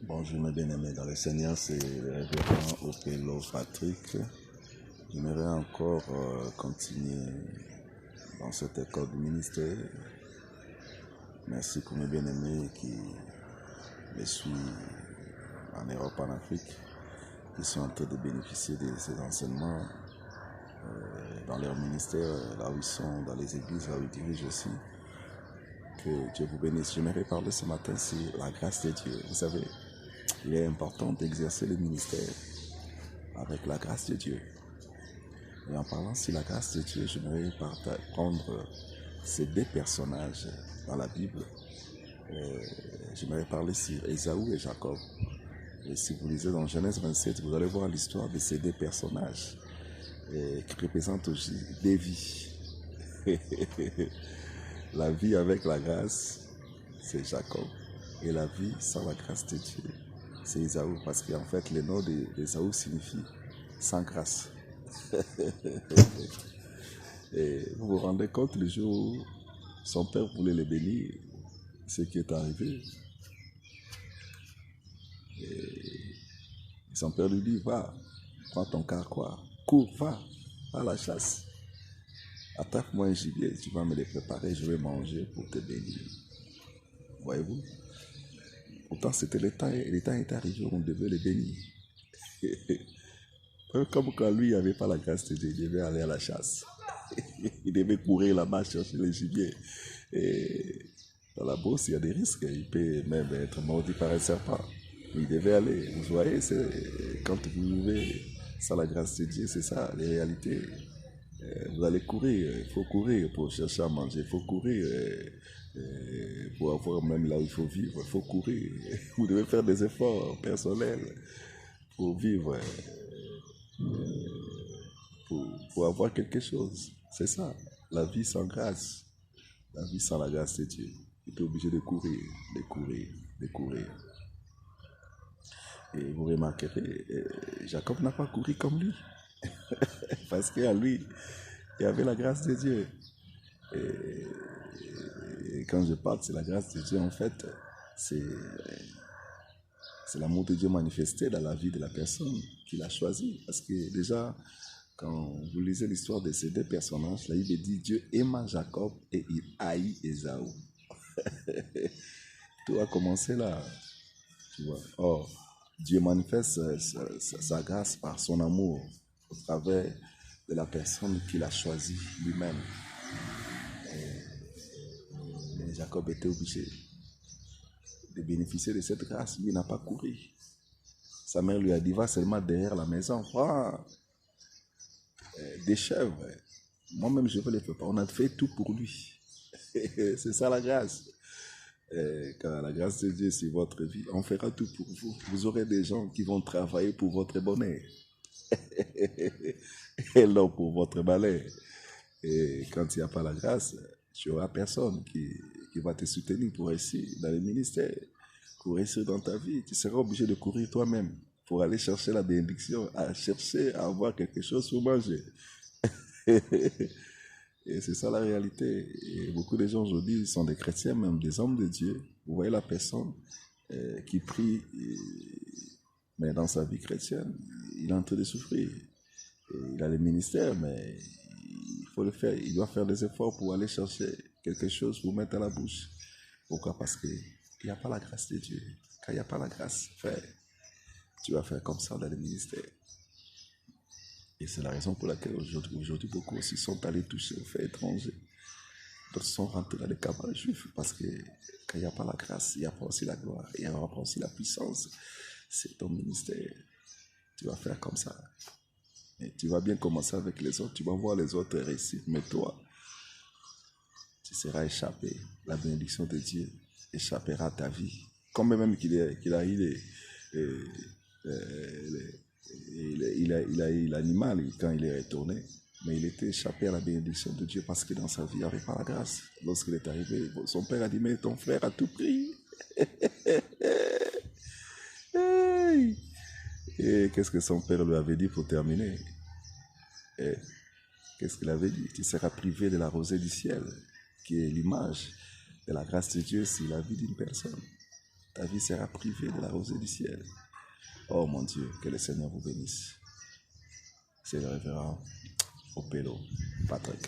Bonjour mes bien-aimés dans le Seigneur, c'est le révérend Opelo Patrick. J'aimerais encore continuer dans cette école du ministère. Merci pour mes bien-aimés qui me suivent en Europe, en Afrique, qui sont en train de bénéficier de ces enseignements dans leur ministère, là où ils sont, dans les églises, là où ils dirigent aussi. Que Dieu vous bénisse. J'aimerais parler ce matin sur la grâce de Dieu. Vous savez, il est important d'exercer le ministère avec la grâce de Dieu. Et en parlant sur la grâce de Dieu, j'aimerais prendre ces deux personnages dans la Bible. J'aimerais parler sur Ésaü et Jacob. Et si vous lisez dans Genèse 27, vous allez voir l'histoire de ces deux personnages qui représentent aussi des vies. La vie avec la grâce, c'est Jacob. Et la vie sans la grâce de Dieu, c'est Ésaü. Parce qu'en fait, le nom d'Ésaü signifie sans grâce. Et vous vous rendez compte le jour où son père voulait le bénir, ce qui est arrivé. Et son père lui dit, va, prends ton carquois, cours, va à la chasse. Attrape-moi un gibier, tu vas me le préparer, je vais manger pour te bénir. Voyez-vous? Pourtant, c'était le temps est arrivé où on devait le bénir. Comme quand lui, il n'avait pas la grâce de Dieu, il devait aller à la chasse. Il devait courir là-bas chercher le gibier. Et dans la bourse, il y a des risques. Il peut même être mordu par un serpent. Il devait aller. Vous voyez, quand vous vivez sans la grâce de Dieu, c'est ça, les réalités. Vous allez courir. Il faut courir pour chercher à manger. Il faut courir pour avoir même là où il faut vivre. Il faut courir. Vous devez faire des efforts personnels pour vivre. Pour avoir quelque chose. C'est ça, la vie sans grâce, la vie sans la grâce de Dieu. Il est obligé de courir, de courir, de courir. Et vous remarquerez, Jacob n'a pas couru comme lui. Parce qu'à lui, il y avait la grâce de Dieu. Et quand je parle de la grâce de Dieu, en fait, c'est l'amour de Dieu manifesté dans la vie de la personne qu'il a choisi. Parce que déjà, quand vous lisez l'histoire de ces deux personnages, la Bible dit Dieu aima Jacob et il haït Ésaü. Tout a commencé là. Tu vois. Or, Dieu manifeste sa grâce par son amour au travers de la personne qu'il a choisie lui-même. Mais Jacob était obligé de bénéficier de cette grâce. Lui n'a pas couru. Sa mère lui a dit, va seulement derrière la maison, prends des chèvres. Moi-même, je veux les préparer. On a fait tout pour lui. C'est ça la grâce. Car la grâce de Dieu, c'est votre vie. On fera tout pour vous. Vous aurez des gens qui vont travailler pour votre bonheur. Et non pour votre malheur. Et quand il n'y a pas la grâce, tu n'auras personne qui va te soutenir pour réussir dans le ministère, pour réussir dans ta vie. Tu seras obligé de courir toi-même pour aller chercher la bénédiction, à chercher à avoir quelque chose pour manger. Et c'est ça la réalité. Et beaucoup de gens aujourd'hui sont des chrétiens, même des hommes de Dieu. Vous voyez la personne qui prie, mais dans sa vie chrétienne, il est en train de souffrir. Et il a le ministère, mais il faut le faire. Il doit faire des efforts pour aller chercher quelque chose pour mettre à la bouche. Pourquoi? Parce qu'il n'y a pas la grâce de Dieu. Quand il n'y a pas la grâce, tu vas faire comme ça dans le ministère. Et c'est la raison pour laquelle aujourd'hui beaucoup aussi sont allés toucher aux faits étrangers. D'autres sont rentrés dans les camarades juifs parce que quand il n'y a pas la grâce, il n'y a pas aussi la gloire, il n'y a pas aussi la puissance. C'est ton ministère. Tu vas faire comme ça. Et tu vas bien commencer avec les autres, tu vas voir les autres réussir, mais toi, tu seras échappé. La bénédiction de Dieu échappera à ta vie. Comme même qu'il a eu il a eu l'animal quand il est retourné, mais il était échappé à la bénédiction de Dieu parce que dans sa vie, il n'y avait pas la grâce. Lorsqu'il est arrivé, son père a dit, mais ton frère a tout pris. Et qu'est-ce que son père lui avait dit pour terminer? Qu'est-ce qu'il avait dit? Tu seras privé de la rosée du ciel, qui est l'image de la grâce de Dieu sur la vie d'une personne. ta vie sera privée de la rosée du ciel. Oh mon Dieu, que le Seigneur vous bénisse. C'est le révérend Opelo Patrick.